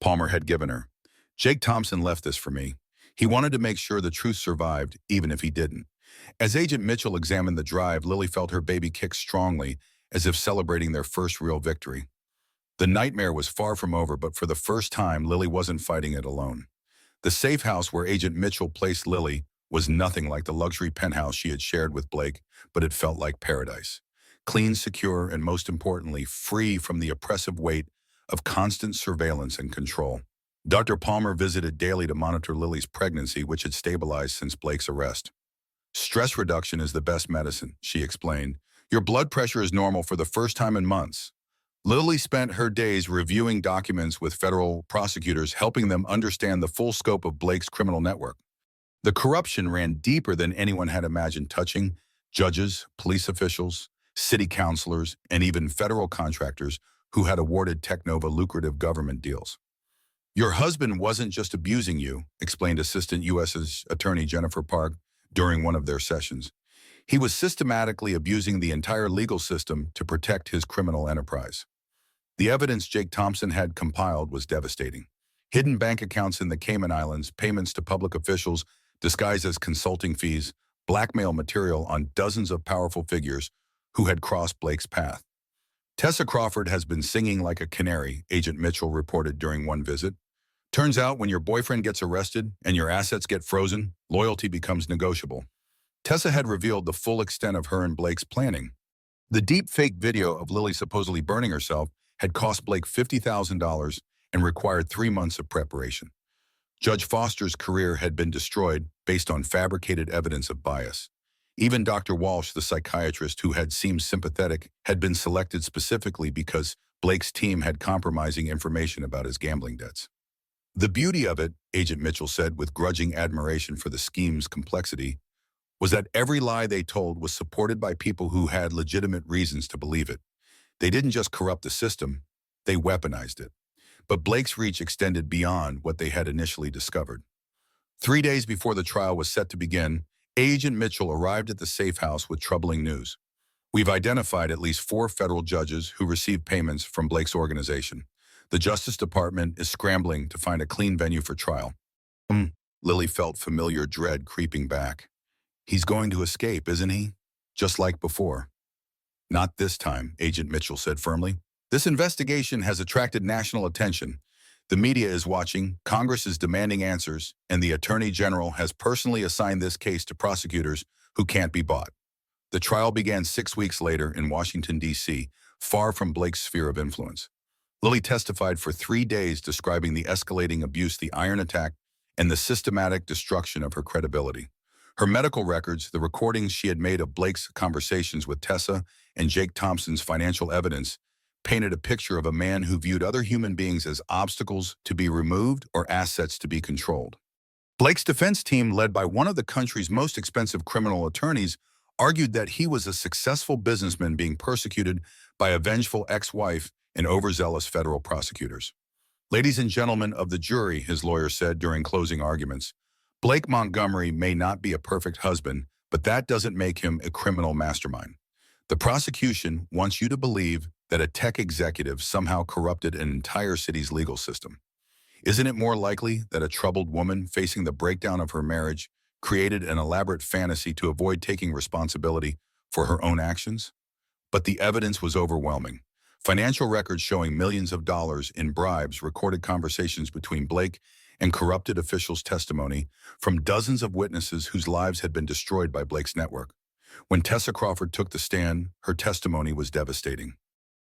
Speaker 1: Palmer had given her. Jake Thompson left this for me. He wanted to make sure the truth survived, even if he didn't. As Agent Mitchell examined the drive, Lily felt her baby kick strongly, as if celebrating their first real victory. The nightmare was far from over, but for the first time, Lily wasn't fighting it alone. The safe house where Agent Mitchell placed Lily was nothing like the luxury penthouse she had shared with Blake, but it felt like paradise. Clean, secure, and most importantly, free from the oppressive weight of constant surveillance and control. Dr. Palmer visited daily to monitor Lily's pregnancy, which had stabilized since Blake's arrest. Stress reduction is the best medicine, she explained. Your blood pressure is normal for the first time in months. Lily spent her days reviewing documents with federal prosecutors, helping them understand the full scope of Blake's criminal network. The corruption ran deeper than anyone had imagined, touching judges, police officials, city councilors, and even federal contractors who had awarded Technova lucrative government deals. Your husband wasn't just abusing you, explained Assistant U.S. Attorney Jennifer Park during one of their sessions. He was systematically abusing the entire legal system to protect his criminal enterprise. The evidence Jake Thompson had compiled was devastating. Hidden bank accounts in the Cayman Islands, payments to public officials disguised as consulting fees, blackmail material on dozens of powerful figures who had crossed Blake's path. Tessa Crawford has been singing like a canary, Agent Mitchell reported during one visit. Turns out when your boyfriend gets arrested and your assets get frozen, loyalty becomes negotiable. Tessa had revealed the full extent of her and Blake's planning. The deep fake video of Lily supposedly burning herself had cost Blake $50,000 and required 3 months of preparation. Judge Foster's career had been destroyed based on fabricated evidence of bias. Even Dr. Walsh, the psychiatrist who had seemed sympathetic, had been selected specifically because Blake's team had compromising information about his gambling debts. The beauty of it, Agent Mitchell said with grudging admiration for the scheme's complexity, was that every lie they told was supported by people who had legitimate reasons to believe it. They didn't just corrupt the system, they weaponized it. But Blake's reach extended beyond what they had initially discovered. 3 days before the trial was set to begin, Agent Mitchell arrived at the safe house with troubling news. We've identified at least 4 federal judges who received payments from Blake's organization. The Justice Department is scrambling to find a clean venue for trial. Lily felt familiar dread creeping back. He's going to escape, isn't he? Just like before. Not this time, Agent Mitchell said firmly. This investigation has attracted national attention. The media is watching, Congress is demanding answers, and the Attorney General has personally assigned this case to prosecutors who can't be bought. The trial began 6 weeks later in Washington, D.C., far from Blake's sphere of influence. Lily testified for 3 days describing the escalating abuse, the iron attack, and the systematic destruction of her credibility. Her medical records, the recordings she had made of Blake's conversations with Tessa and Jake Thompson's financial evidence, painted a picture of a man who viewed other human beings as obstacles to be removed or assets to be controlled. Blake's defense team, led by one of the country's most expensive criminal attorneys, argued that he was a successful businessman being persecuted by a vengeful ex-wife and overzealous federal prosecutors. Ladies and gentlemen of the jury, his lawyer said during closing arguments, Blake Montgomery may not be a perfect husband, but that doesn't make him a criminal mastermind. The prosecution wants you to believe that a tech executive somehow corrupted an entire city's legal system. Isn't it more likely that a troubled woman facing the breakdown of her marriage created an elaborate fantasy to avoid taking responsibility for her own actions? But the evidence was overwhelming. Financial records showing millions of dollars in bribes, recorded conversations between Blake and corrupted officials' testimony from dozens of witnesses whose lives had been destroyed by Blake's network. When Tessa Crawford took the stand, her testimony was devastating.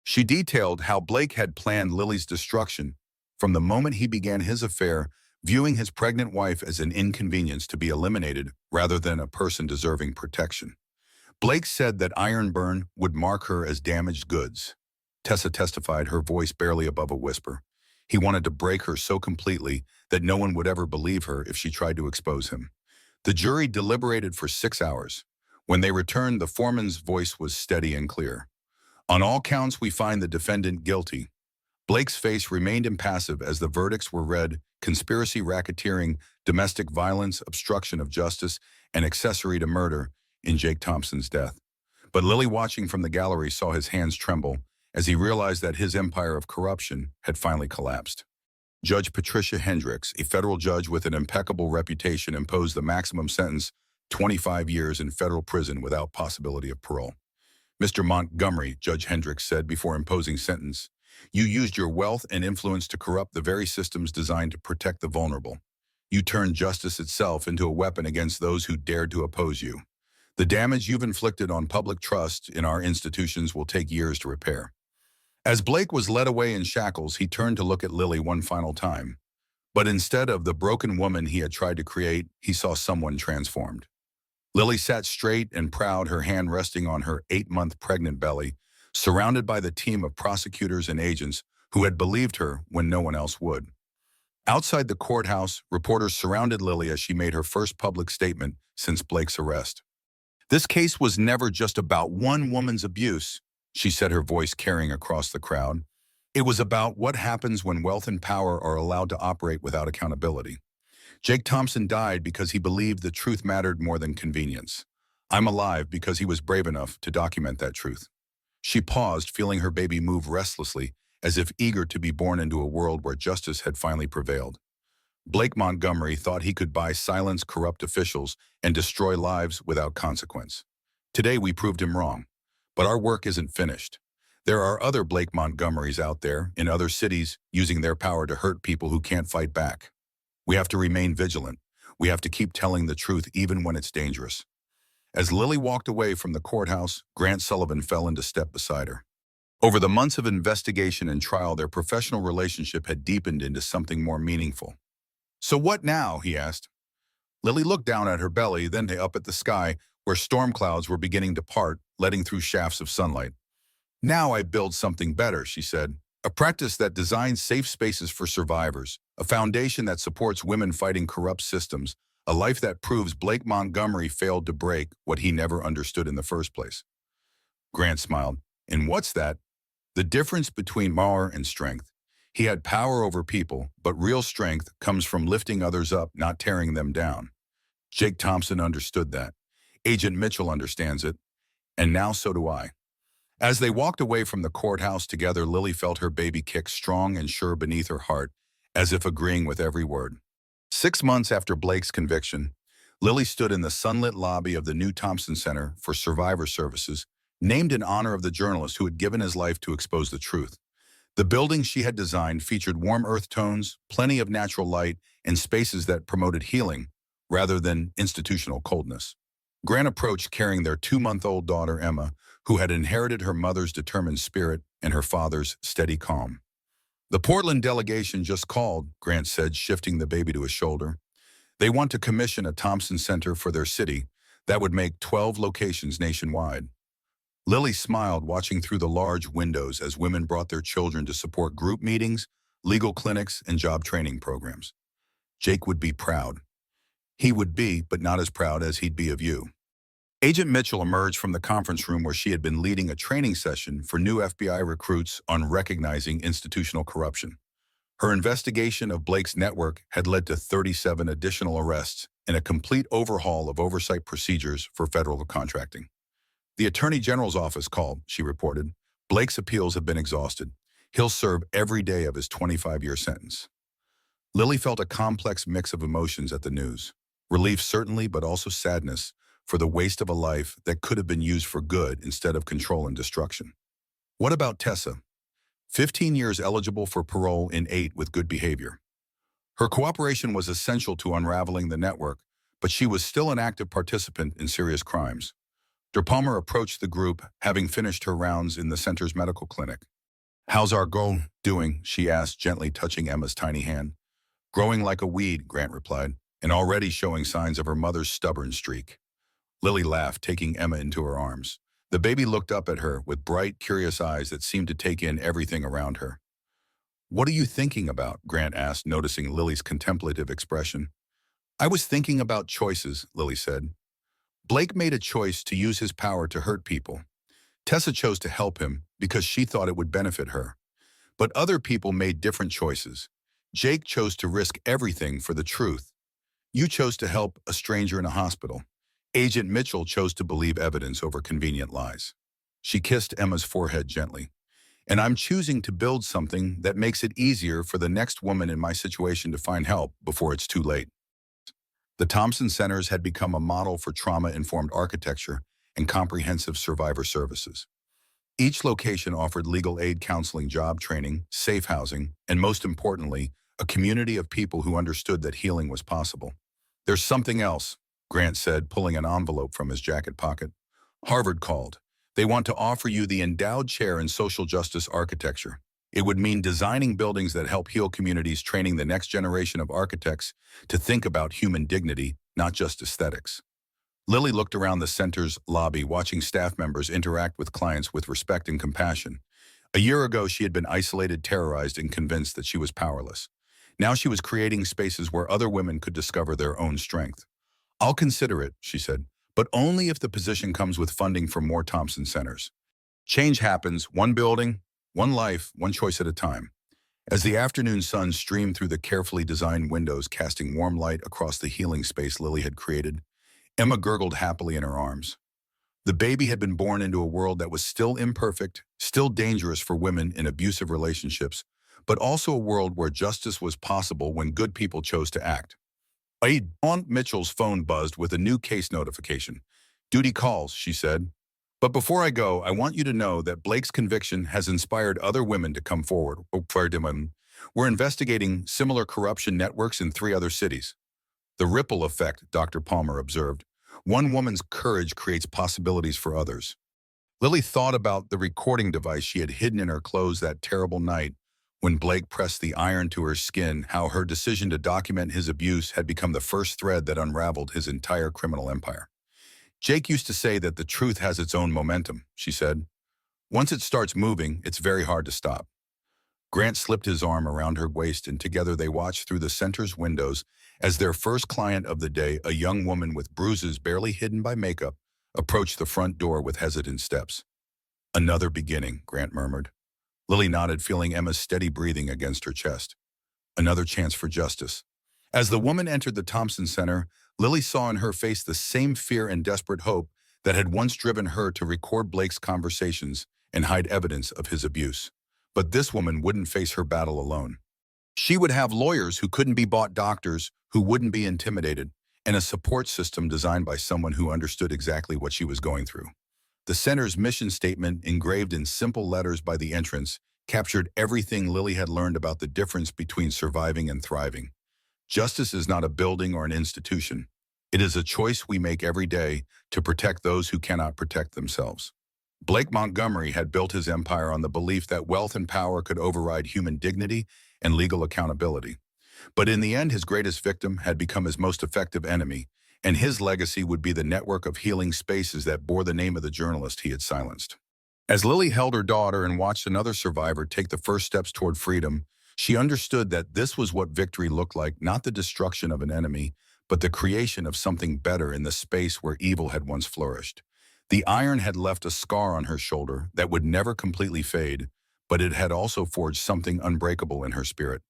Speaker 1: She detailed how Blake had planned Lily's destruction from the moment he began his affair, viewing his pregnant wife as an inconvenience to be eliminated rather than a person deserving protection. Blake said that iron burn would mark her as damaged goods. Tessa testified, her voice barely above a whisper. He wanted to break her so completely that no one would ever believe her if she tried to expose him. The jury deliberated for 6 hours. When they returned, the foreman's voice was steady and clear. On all counts, we find the defendant guilty. Blake's face remained impassive as the verdicts were read: conspiracy, racketeering, domestic violence, obstruction of justice, and accessory to murder. in Jake Thompson's death. But Lily, watching from the gallery, saw his hands tremble as he realized that his empire of corruption had finally collapsed. Judge Patricia Hendricks, a federal judge with an impeccable reputation, imposed the maximum sentence, 25 years in federal prison without possibility of parole. Mr. Montgomery, Judge Hendricks said before imposing sentence, you used your wealth and influence to corrupt the very systems designed to protect the vulnerable. You turned justice itself into a weapon against those who dared to oppose you. The damage you've inflicted on public trust in our institutions will take years to repair. As Blake was led away in shackles, he turned to look at Lily one final time. But instead of the broken woman he had tried to create, he saw someone transformed. Lily sat straight and proud, her hand resting on her 8-month pregnant belly, surrounded by the team of prosecutors and agents who had believed her when no one else would. Outside the courthouse, reporters surrounded Lily as she made her first public statement since Blake's arrest. This case was never just about one woman's abuse, she said, her voice carrying across the crowd. It was about what happens when wealth and power are allowed to operate without accountability. Jake Thompson died because he believed the truth mattered more than convenience. I'm alive because he was brave enough to document that truth. She paused, feeling her baby move restlessly, as if eager to be born into a world where justice had finally prevailed. Blake Montgomery thought he could buy silence corrupt officials and destroy lives without consequence. Today we proved him wrong. But our work isn't finished. There are other Blake Montgomerys out there in other cities using their power to hurt people who can't fight back. We have to remain vigilant. We have to keep telling the truth even when it's dangerous. As Lily walked away from the courthouse, Grant Sullivan fell into step beside her. Over the months of investigation and trial, their professional relationship had deepened into something more meaningful. So what now? He asked. Lily looked down at her belly, then up at the sky, where storm clouds were beginning to part, letting through shafts of sunlight. Now I build something better, she said. A practice that designs safe spaces for survivors, a foundation that supports women fighting corrupt systems, a life that proves Blake Montgomery failed to break what he never understood in the first place. Grant smiled. And what's that? The difference between power and strength. He had power over people, but real strength comes from lifting others up, not tearing them down. Jake Thompson understood that. Agent Mitchell understands it. And now so do I. As they walked away from the courthouse together, Lily felt her baby kick strong and sure beneath her heart, as if agreeing with every word. 6 months after Blake's conviction, Lily stood in the sunlit lobby of the new Thompson Center for Survivor Services, named in honor of the journalist who had given his life to expose the truth. The building she had designed featured warm earth tones, plenty of natural light, and spaces that promoted healing rather than institutional coldness. Grant approached carrying their 2-month-old daughter, Emma, who had inherited her mother's determined spirit and her father's steady calm. The Portland delegation just called, Grant said, shifting the baby to his shoulder. They want to commission a Thompson Center for their city that would make 12 locations nationwide. Lily smiled, watching through the large windows as women brought their children to support group meetings, legal clinics, and job training programs. Jake would be proud. He would be, but not as proud as he'd be of you. Agent Mitchell emerged from the conference room where she had been leading a training session for new FBI recruits on recognizing institutional corruption. Her investigation of Blake's network had led to 37 additional arrests and a complete overhaul of oversight procedures for federal contracting. The Attorney General's office called, she reported. Blake's appeals have been exhausted. He'll serve every day of his 25-year sentence. Lily felt a complex mix of emotions at the news. Relief certainly, but also sadness for the waste of a life that could have been used for good instead of control and destruction. What about Tessa? 15 years eligible for parole in 8 with good behavior. Her cooperation was essential to unraveling the network, but she was still an active participant in serious crimes. Palmer approached the group, having finished her rounds in the center's medical clinic. How's our girl doing? She asked, gently touching Emma's tiny hand. Growing like a weed, Grant replied, and already showing signs of her mother's stubborn streak. Lily laughed, taking Emma into her arms. The baby looked up at her with bright, curious eyes that seemed to take in everything around her. What are you thinking about? Grant asked, noticing Lily's contemplative expression. I was thinking about choices, Lily said. Blake made a choice to use his power to hurt people. Tessa chose to help him because she thought it would benefit her. But other people made different choices. Jake chose to risk everything for the truth. You chose to help a stranger in a hospital. Agent Mitchell chose to believe evidence over convenient lies. She kissed Emma's forehead gently. And I'm choosing to build something that makes it easier for the next woman in my situation to find help before it's too late. The Thompson Centers had become a model for trauma-informed architecture and comprehensive survivor services. Each location offered legal aid counseling, job training, safe housing, and most importantly, a community of people who understood that healing was possible. There's something else, Grant said, pulling an envelope from his jacket pocket. Harvard called. They want to offer you the endowed chair in social justice architecture. It would mean designing buildings that help heal communities, training the next generation of architects to think about human dignity, not just aesthetics. Lily looked around the center's lobby, watching staff members interact with clients with respect and compassion. A year ago, she had been isolated, terrorized, and convinced that she was powerless. Now she was creating spaces where other women could discover their own strength. I'll consider it, she said, but only if the position comes with funding for more Thompson Centers. Change happens, one building, one life, one choice at a time. As the afternoon sun streamed through the carefully designed windows, casting warm light across the healing space Lily had created, Emma gurgled happily in her arms. The baby had been born into a world that was still imperfect, still dangerous for women in abusive relationships, but also a world where justice was possible when good people chose to act. Aunt Mitchell's phone buzzed with a new case notification. Duty calls, she said. But before I go, I want you to know that Blake's conviction has inspired other women to come forward. We're investigating similar corruption networks in 3 other cities. The ripple effect, Dr. Palmer observed. One woman's courage creates possibilities for others. Lily thought about the recording device she had hidden in her clothes that terrible night when Blake pressed the iron to her skin, how her decision to document his abuse had become the first thread that unraveled his entire criminal empire. Jake used to say that the truth has its own momentum, she said. Once it starts moving, it's very hard to stop. Grant slipped his arm around her waist, and together they watched through the center's windows as their first client of the day, a young woman with bruises barely hidden by makeup, approached the front door with hesitant steps. Another beginning, Grant murmured. Lily nodded, feeling Emma's steady breathing against her chest. Another chance for justice. As the woman entered the Thompson Center, Lily saw in her face the same fear and desperate hope that had once driven her to record Blake's conversations and hide evidence of his abuse. But this woman wouldn't face her battle alone. She would have lawyers who couldn't be bought, doctors who wouldn't be intimidated, and a support system designed by someone who understood exactly what she was going through. The center's mission statement, engraved in simple letters by the entrance, captured everything Lily had learned about the difference between surviving and thriving. Justice is not a building or an institution. It is a choice we make every day to protect those who cannot protect themselves. Blake Montgomery had built his empire on the belief that wealth and power could override human dignity and legal accountability. But in the end, his greatest victim had become his most effective enemy, and his legacy would be the network of healing spaces that bore the name of the journalist he had silenced. As Lily held her daughter and watched another survivor take the first steps toward freedom, she understood that this was what victory looked like, not the destruction of an enemy, but the creation of something better in the space where evil had once flourished. The iron had left a scar on her shoulder that would never completely fade, but it had also forged something unbreakable in her spirit.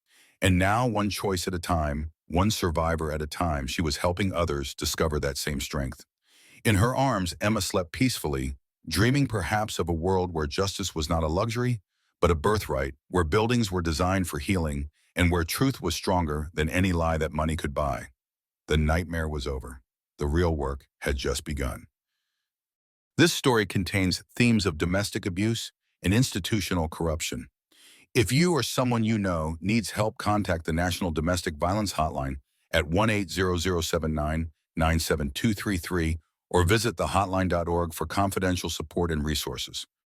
Speaker 1: And now, one choice at a time, one survivor at a time, she was helping others discover that same strength. In her arms, Emma slept peacefully, dreaming perhaps of a world where justice was not a luxury, but a birthright, where buildings were designed for healing, and where truth was stronger than any lie that money could buy. The nightmare was over. The real work had just begun. This story contains themes of domestic abuse and institutional corruption. If you or someone you know needs help, contact the National Domestic Violence Hotline at 1-800-79-97233 or visit thehotline.org for confidential support and resources.